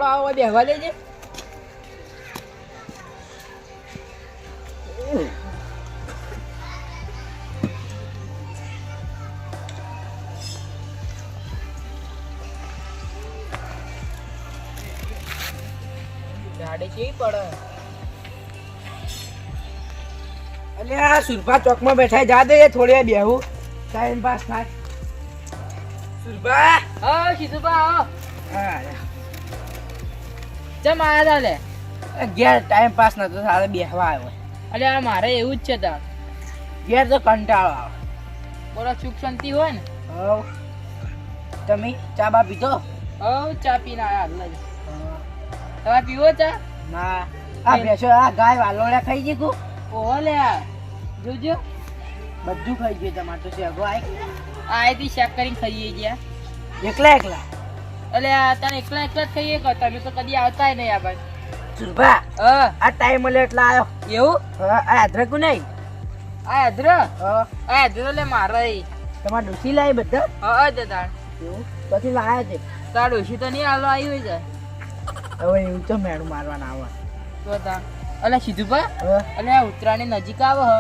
કંટાળો આવો બેહવા દેજે. ગાડી કેવી પડે. અલ્યા સુરભા ચોકમાં બેઠા જા દે થોડી વાર બેહું ટાઈમ પાસ થાય. સુરભા હા સીધુબા આવો. હા ચમ આયા તા લે. ઘેર ટાઈમ પાસ નતો સારે બેહવા આવ્યો. અલે આ મારે એવું જ છે તાર. ઘેર તો કંટાળો આવે. બોલો સુખ શાંતિ હોય ને. હવ તમે ચા બા પીધો? હવ ચા પીને આયા હાલ જ. તમે પીવો ચા? ના આ બેસો આ ગાય વાલોડા ખાઈ ગઈ કુ. ઓહો લે જોજો બધું ખાઈ ગયું તમારે તો શેગો આય. આયથી શાક કરીને ખાઈએ ગયા. એકલા એકલા? અલે આ તને એકલા એકલા જ ખાઈએ કે તમે તો કદી આવતાય નહીં આ બાજુ. સુરભા હા આ ટાઈમ મળે એટલે આવ્યો. એવું? હા આ અદરક નહીં. આ અધર લે મારે તમારે ડોસી લાવી બધા? હા દાદા એવું પછી લાયા છે. તાર ડોશી તો નહીં હાલો આવી હોય જાય. હવે એવું તો મેળું મારવાના આવે તો તા અલે સીધું પા હવે અલે આ ઉત્તરાયણની નજીક આવે હ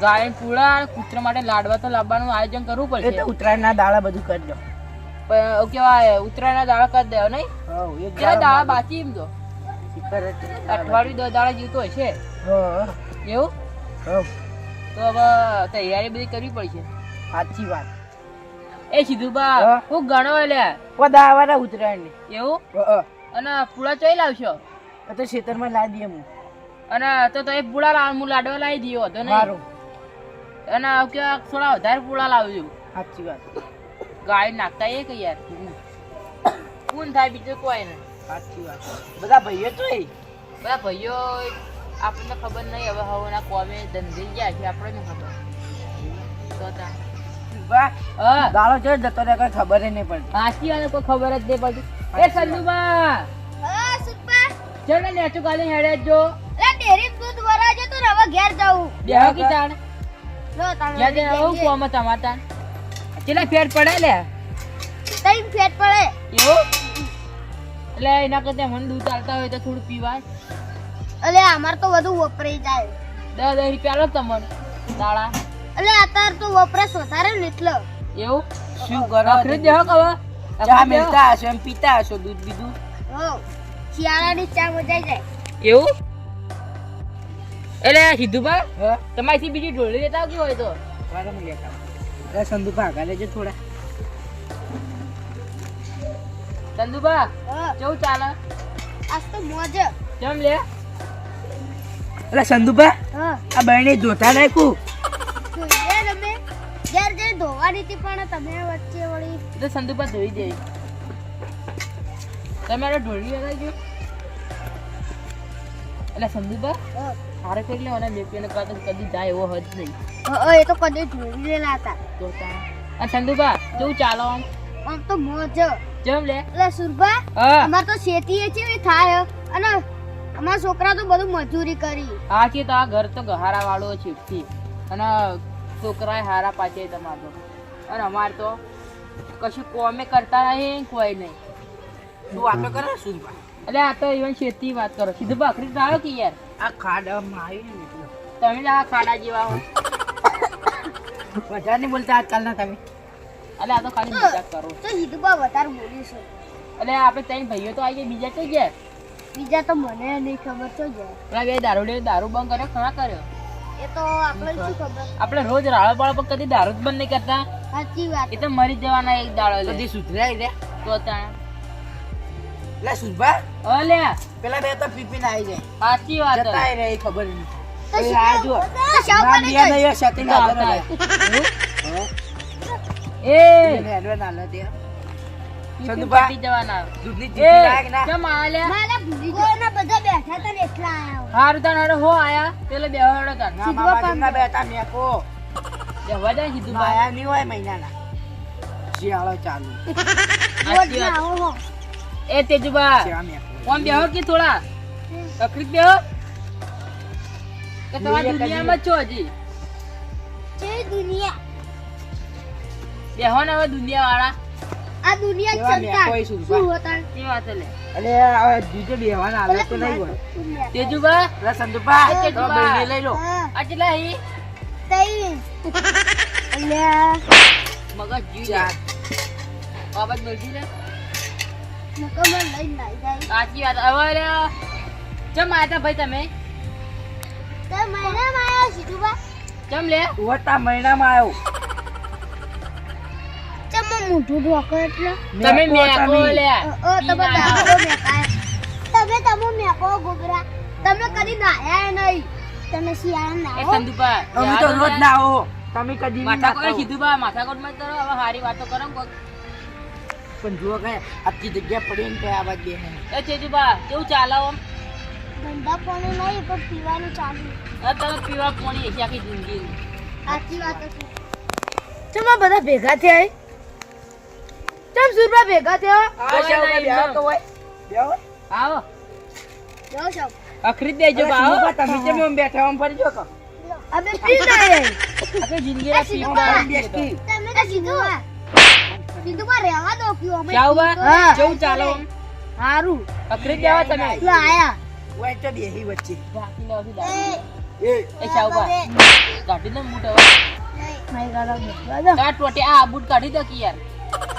ગાય પૂળા કૂતરા માટે લાડવા તો લાવવાનું આયોજન કરવું એ પડશે. તો ઉત્તરાયણના દાડા બધું કરજો. પણ કેવાય ઉત્તરાયણના દાડા કરી દેવા નહીં. હવ એક કેટલા દાડા બાકી એમ તો શિખર જ. અઠવાડિયું 10 દાડા જીવતો હશે હા એવું. હવ તો હવે તૈયારી બધી કરવી પડશે. સાચી વાત. એ સીધું બા હા? હું ગણો લે બધા આવવાના ઉત્તરાયણની. એવું. હા અને પૂળા ચોઈ લાવશો? તો ખેતરમાં લાવી દઈએ હું. અને તો એ પૂળા હું લાડવા લાવી દઈએ હતો નહીં. સારું અને કે થોડા વધારે પૂળા લાવજો. સાચી વાત. ગાય નાખતા એ કે યાર કોણ થાય બીજું કોઈ નહીં. સાચી વાત. બધા ભાઈઓ તો બધા ભાઈઓ આપણને ખબર નહીં હવે હવેના કોમે ધંધે ગયા છે આપણને ખબર. તો તા વાહ હા દાડો જો જતો રહે કઈ ખબર નહીં પડતી. હાચી વાળા કોઈ ખબર જ નહીં પડતી. એ સંજુબા હા સુપા ચડે નેચું કાલે હેડે જો લે ડેરી દૂધ ભરાજે તો હવે ઘેર જાઉં. બેહો કી તાણ લો તાણ યાદ આવું કોમ તમાર તાણ કેટલા ફેર પડે લે તઈ ફેટ પડે. એવું. એટલે એના કરતા મને દૂધ ચાલતા હોય તો થોડું પીવાય. અલે અમાર તો વધુ વપરાઈ જાય. 10 રૂપિયા લો તમને દાડા. અલે અત્યાર તો વપરાશ વધારે ને એટલે. એવું શું કરો? અખરી દેહો કવા ચા મેલતા હશો એમ પીતા હશો દૂધ બીજું. હો શિયાળાની ચા મજાઈ જાય. એવું. એટલે સીધું બા હા તમારીથી બીજી ઢોળી લેતા આવજો હોય તો. વારમ લેતા અરે સંદુપા આગળ લેજો થોડા. ચંદુબા હા કેવું ચાલે? આજ તો મોજ. કેમ લે? અરે સંદુપા હા આ બહેને ધોતા નાખ્યું. જોઈએ તમે ઘેર જઈ ધોવાની હતી પણ તમે વચ્ચે વળી. તો ચંદુબા ધોઈ દે. તમારે ઢોળી લેતા આવજો. એટલે સંદુબા હા સારે કરી લેવાના બે પેને કાં તો કદી જાય એવો હદ નહીં. હા એ તો કદી ધોઈ લેલા હતા. તો તાણ. આ ચંદુબા કેવું ચાલો આમ? આમ તો મોજ. કેમ લે? એટલે સુરભા હા અમાર તો શેતી એ કેવી થાય અને અમારા છોકરા તો બધું મજૂરી કરી. હા છે તો આ ઘર તો ગહારા વાળો છે ઠીક. અને છોકરાએ હારા પાછે તમારો. અને અમાર તો કશું કોમે કરતા નહીં કોઈ નહીં. તું વાતો કરે સુનપા. એટલે આ તો ઇવન શેતી વાત કરો. સીધું બકરી ડાળો કે યાર આ ખાડામાં આવી ને એટલે તમે જ આ ખાડા જેવા હો. વધારે નહીં બોલતા આજકાલના તમે. એટલે આ તો ખાલી મજાક કરો. તો હિદુબા વધારે બોલીશું. એટલે આપણે ત્રણ ભાઈઓ તો આવી ગયા બીજા તો ગયા. બીજા તો મને નહીં ખબર તો જાય. પેલા બે દારૂ બંધ કર્યો ખરા કર્યો. એ તો આપણે શું ખબર. આપણે રોજ રાળો બાળો પર કદી દારૂ જ બંધ નહીં કરતા. સાચી વાત. એ તો મરી જવાના એક દાડો લે. બધી સુધરાય રે. તો ત્યાં લે સુનપા અલે પેલા બે તો પીપીને આવી જાય. સાચી વાત જતા છે. રહે એ ખબર નહીં. તો એ શું આ જો તો શાવ ના બની બિયા ગઈ. નહીં સેટિંગ આવતા આવતા હોય. એ એને એડવાન્સ આલે તે સંદુબા પતી જવાના. દૂધની એ ચીઠી લાગે ના. કેમ આલ્યા? મારા ભૂલી ગયો બધા બેઠા હતા ને એટલા આયા. હારું તાન હારું હો આયા પેલે બેહડો તાન. ના મામા જમના બેટા મેકો બેહવા જાય સીધું બહાર. માયા નહીં હોય મહિનાના. શિયાળો ચાલુ રોજ સાચી ના વાત. આવો હો. એ તેજુબા શિયાળા મેકો. કોણ બેહો કે થોડા તકલીફ બેહો કે તમારા જોઈએ દુનિયામાં જ છો હજી છે દુનિયા. બેહો ને હવે દુનિયા વાળા આ દુનિયા કેવા ચલતા મેકો એ સુરભા. શું હોતા. એ વાત લે અલે આ જીજે બેહવાના હાલત તો નહીં હોય. તેજુબા અલે સંતુભા, એ તે તો જુબા. બેહીને લઈ લો. આ કેટલા હી તઈ અલ્યા મગજ જીવ ચાર. બાબત બોલતી રે નકમર લઈ નાઈ જાય સાચી વાત હવે લે ચમ આતા ભાઈ તમે તો મહિનામાં આવ્યો સીધુબા ચમ લે ઉવડતા મહિનામાં આવ્યો. ચમ મોઢું ઢોકો એટલે તમે મેકો મેકો તમે. લે તમે મેકો મેકાય તમે મેકો ગોબરા તમે કદી નાયા નહીં તમે શિયાળા એ નાઓ સંદુપા અમે તો રોજ ના આવો. તમે કદી માથા ના કોઈ ખાઓ. કીધું બા માથાકોટ મત કરો હવે હારી વાતો કરો કોક પણ જુઓ કે આટલી જગ્યા પડી ને તો આ બાજુ બેહે. એ તેજુબા કેવું ચાલે આમ ધંધા પાણી નહીં પણ પીવાનું ચાલુ હવે તમે પીવા પાણી હશે આખી જિંદગી સાચી વાત છે ચમા બધા ભેગા થયા ચમ સુરભા ભેગા થયા આ શાવ કે બેહો તો હોય. બેહો. આવો જાઓ સૌ અખરીદ દેજો અલે બા સંતુભા, તમે કેમ એમ બેઠા આમ ફરજો કે? અમે પી નાયે આખી જિંદગી ના એ પીવા આમ બેસતી. તમે તો સીધું સીધું રહેવા દો પીવો અમે ચાવ બા હા. કેવું ચાલે આમ હારું અખરીદ દેવા તમે એટલે આયા હોય તો બેહી વચ્ચે. ઢાંકી લેવાથી દારૂ. એ એ ચાવ બા કાઢી દો બૂટ હવે મારી ગાડા બેઠા દો આ ટોટે આ બૂટ કાઢી દો કે યાર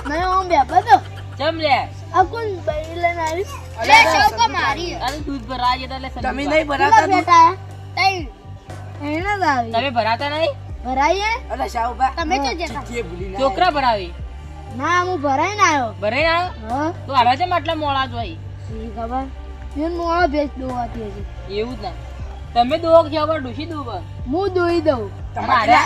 મેં ઓમ બેઠા દો ચમ લે અકુલ બૈરી લઈને આવી લે સૌ મારી અરે દૂધ ભરાય જતા લે તમે સંદુપા. નહીં ભરાતા દૂધ? બેટા તઈ એને જ આવી તમે ભરાતા નહીં ભરાઈએ અલે શાહુભા, તમે તો જતા ચીઠીએ ભૂલી ના છોકરા ભરાવી ના હું ભરાઈને આવ્યો ભરાઈ આવ્યો હા તો હારા છે આટલા મોડા જ હોય ઈ ખબર મેં મોળો ભેજ દોવાતી હતી એવું જ ના તમે દો કે ખબર ડૂસી દો બા હું દોઈ દઉં તમારે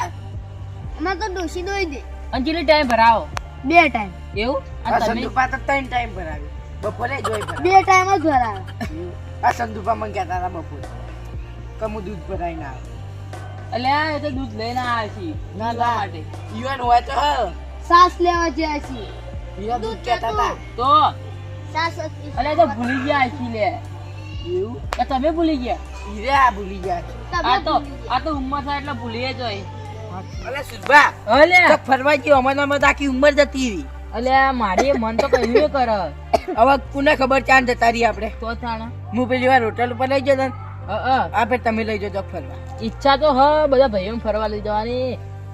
અમે તો ડોસી દોઈ દે અંજલી ટાઈમ ભરાવો બે ટાઈમ એવું આ અને તમે સંતુભા તો 3 ટાઈમ ભરાવી. બપોરે જોઈ ભરાવી. બે ટાઈમ જ ભરાવે આ સંતુભા મને કહેતા હતા બપોરે કે હું દૂધ ભરાઈને આવ્યો. અલ્યા એ તો દૂધ લઈને આવ્યા છીએ ના, પીવા ના. માટે ઈવન હોય તો હ. સાસ લેવા ગયા છીએ ઈવન દૂધ કહેતા હતા. તો સાસ અલ્યા તો ભૂલી ગયા છીએ લે એવું કે તમે ભૂલી ગયા ઈરે આ ભૂલી ગયા છે. આ તો ઉંમર થાય એટલે ભૂલી જ હોય અલે સુરભા, અલ્યા તો ફરવા ગયો અમારામાં તો આખી ઉંમર જતી રહી. અલ્યા મારી મન તો કઈ કર હવે કોને ખબર ચાંદ જતા રહી આપણે. તો થાણા હું પેલી વાર હોટલ ઉપર લઈ જતો ને, અ આ ફેર તમે લઈ જજો ફરવા. ઈચ્છા તો હ બધા ભાઈઓ ફરવા લઈ જવાની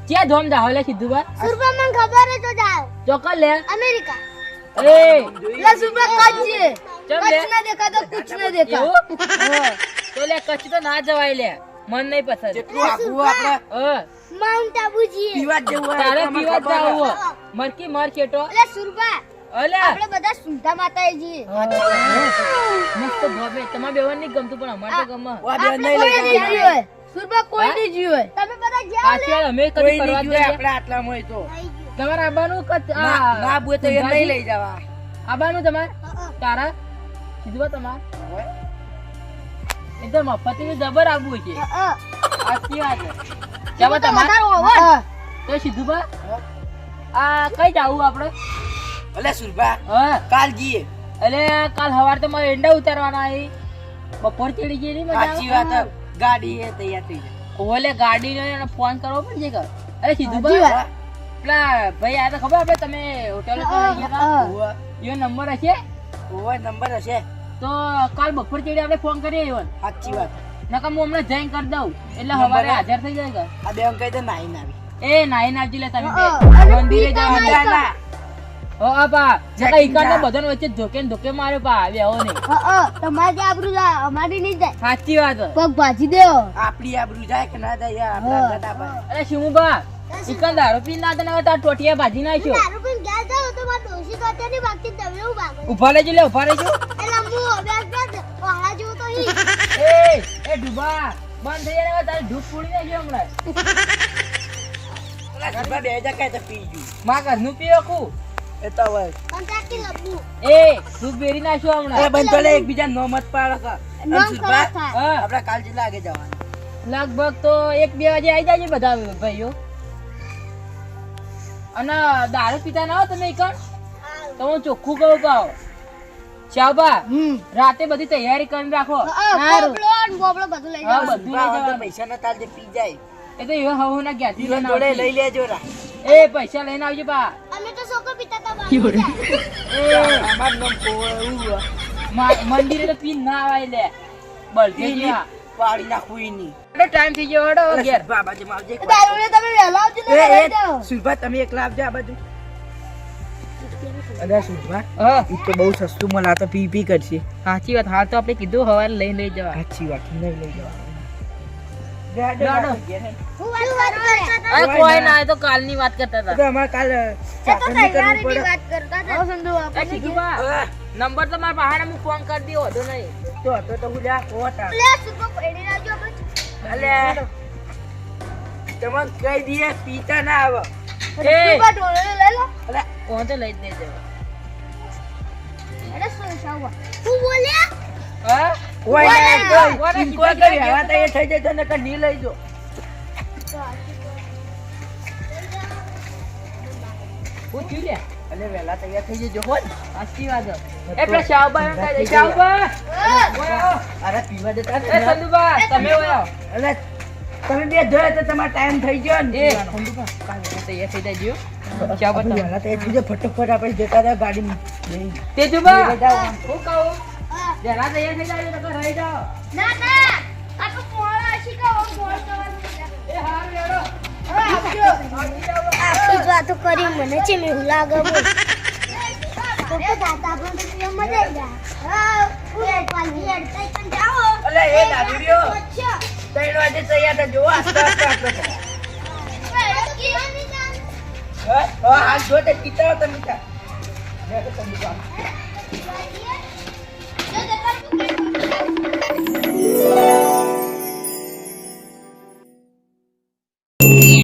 ક્યાં ધોમ જાવ લે સીધું બા સુરભા મને ખબર હે તો જાઓ ચોકલ લે અમેરિકા એ લે સુરભા કચ્છ છે ચમ લે કચ્છ ના દેખા તો કુછ ના દેખા એવું તો લે કચ્છ તો ના જવાય લે મન નહીં પસંદ જેટલું આગું આપણે માઉન્ટ આબુ જઈએ પીવા જ જેવું હોય તારે એટલામાં પીવા ખબર જાવ હોય. મરકી મર કેટો એટલે સુરભા અલ્યા આપણે બધા સુંધા માતાએ જઈએ મસ્ત ભોબે તમારે બેવન નહીં ગમતું પણ અમારે તો ગમે વા બેન નહીં કોઈ લઈ નહીં જવાના. જીવે સુરભા કોઈ નહીં જીવે તમે બધા જાઓ આશી યાર અમે કદી કોઈ ફરવા નહીં જ જોઈએ જઈએ આપણે આટલામાં હોય તો. થઈ ગયું તમારે આબાનું કદ ના ના બુએ તો એ નહીં લઈ જવા. આબાનું તમારે તારા સીધું બા તમાર એ તો મફતી જબર આબુ છે આશી વાત ચાલો તમારે હા તો સીધું બા આ કઈ જાવું આપણે અલે સુરભા, હા કાલ જઈએ. અલે કાલ સવાર તો મારે એંડા ઉતારવાના આવી બપોર ચડી ગઈ નહીં સાચી વાત હે. ગાડી એ તૈયાર થઈ જાય. ઓલે ગાડી ને ફોન કરવો પડશે કે અરે સીધું સાચી બા વાત. પેલા ભાઈ આ તો ખબર આપણે તમે હોટેલ ઉપર આવી ગયા હતા ઓવે, યો નંબર હશે ઓવે નંબર હશે. તો કાલ બપોર ચડી આપણે ફોન કરીએ ઈવન સાચી વાત. નકર હું હમણાં જઈને કરી દઉં એટલે નંબર સવારે હે? હાજર થઈ જાય કે આ બે અંક તો નાઈ નાવી. એ નાઈ નાજી લે તમે હા. બે મંદિરે જાવ ના, ના. હો આ પા જકા Checking ઈકાને જા. બધાને વચ્ચે ધોકે ને ધોકે માર્યો પા આવે આવો નહીં તમારે ત્યાં આબરૂ જાય અમારી નહીં જાય સાચી વાત પગ ભાજી દેવો આપડી આબરૂ જાય કે ના જાય યાર, આપણા ઘટા ભાઈ. અરે શું બા ઈકાન દારૂ પીને ના તને તાર ટોટિયા ભાજી નાખ્યો દારૂ પીને ઘેર જાઓ તો મારે ડોશી તો ની બાકી તમે એવું ભાગો ઉભા રહેજો લે ઉભા રહેજો એટલે હું અભ્યાસ વાળા જેવું તો હી એ ડૂબા બંધ થઈ જાય ને તારી ધૂપ પૂરી નાખ્યો હમણાં અલા સુરભા બે હજાર કાંઈ તો પી ગયું. માં ઘરનું પીવો કુ એ તો હવે. પણ ત્યાંથી લબુ એ ધૂપ બેરી નાખ્યો એ હમણાં બંધ તો લે, એકબીજા નો મત પાડો કે. અને નામ સુરભા, ખરાબ થાય હા આપડા કાલ જેટલા આગે જવાનું. લગભગ તો 1-2 વાગે આવી જાજો બધા ભાઈઓ અને દારૂ પીતા ના હો તમે ઈકણ તો હું ચોખ્ખું કહું કહો શાહબા રાતે બધી તૈયારી કરીને રાખો બોબલો ને બોબલો બધું લઈ હા, જાઓ બધું સુરભા, લઈ હવે તો જવાનું. પૈસા ના તાલજે પી જાય. એ તો એવા હવું ના ગયા ઈવન જોડે લઈ લેજો રા. એ પૈસા લઈને આવજો બા અમે તો સોકો પીતા તા બાકી જાય એ અમાર નામ કોવું હોય. મંદિરે તો પીન ના આવાય લે બળથી ગયા પાડી નાખું એની. ટાઈમ થઈ ગયો હડો અલે ઘેર સુરભા, આ બાજુમાં આવજે એક વાર. દારૂને તમે વહેલા આવજો ને એ, લઈ જાઓ. સુરભા, તમે એકલા આવજો આ બાજુ. અલ્યા સુરભા, હા ઈ તો બહુ સસ્તું મળે, આ તો પી પી કરશે. સાચી વાત હાલ તો આપણે કીધું હવારે લઈને લઈ જવા સાચી વાત, નહીં લઈ જવા. જાડો. હું વાત કરતા હતા. અરે કોઈ ના એ તો કાલની વાત કરતા હતા તો અમારે કાલ એ તો ચાકરની કરવું તૈયારીની પડે. વાત કરતા હતા. આવો સંધુ એ આપણને કીધું હા, નંબર તો મારા બહાને હું ફોન કરી દઉં વધુ નહીં તો હતો તો હું લ્યા કોટા. લે સુરભા પૈડી રાખજો આપણે. અલ્યા તમને કઈ દીએ પીતા ના આવે. સુરભા ઢોળે લઈ લો. અલ્યા ફોન તો લઈ જ નહીં જવા અરે શું શાવા હું બોલ્યા હા કોઈ કોને? ના, કોઈ કોને ઇન્કો કીધું? કરી હવા તો એ થઈ જાય તો નકર નહીં લઈ જો. હું થયું લે અલે વહેલા તૈયાર થઈ જજો હો ને. સાચી વાત એ પેલા શાહબા એમ કહે છે, શાહબા ઓય આવો. અરે પીવા દેતા એ સંધુબા તમે ઓય આવો. અલે તમે બે જોયે તો તમારો ટાઈમ થઈ ગયો ને એ પીવાનો. સંધુબા કાલે તૈયાર થઈ જાય આપણે શાહબા તમે વહેલા તૈયાર થઈ જાય, ફટાફટ આપણે જતા રહ્યા ગાડીમાં બેસી. તેજુબા લઈ જાઓ. હું કહું જરા તૈયાર થઈ જાય તો રહી જાઓ ના ના આ તો ફોન આશી કે ઓર ફોન કરવાનું છે. એ હાર લેડો આખી જ વાતો કરી મને છે મેં લાગે બોલ તો દાદા પણ તો મજા આવી જાય હા હું પાલી અડતાઈ પણ જાઓ અલે એ દાદીઓ અચ્છા 3 વાગે તૈયાર થજો આસ્તે આસ્તે આપણે. હા હાથ જો તે પીતા હો તમે ચા. લે તો તમે ચા. જો જતા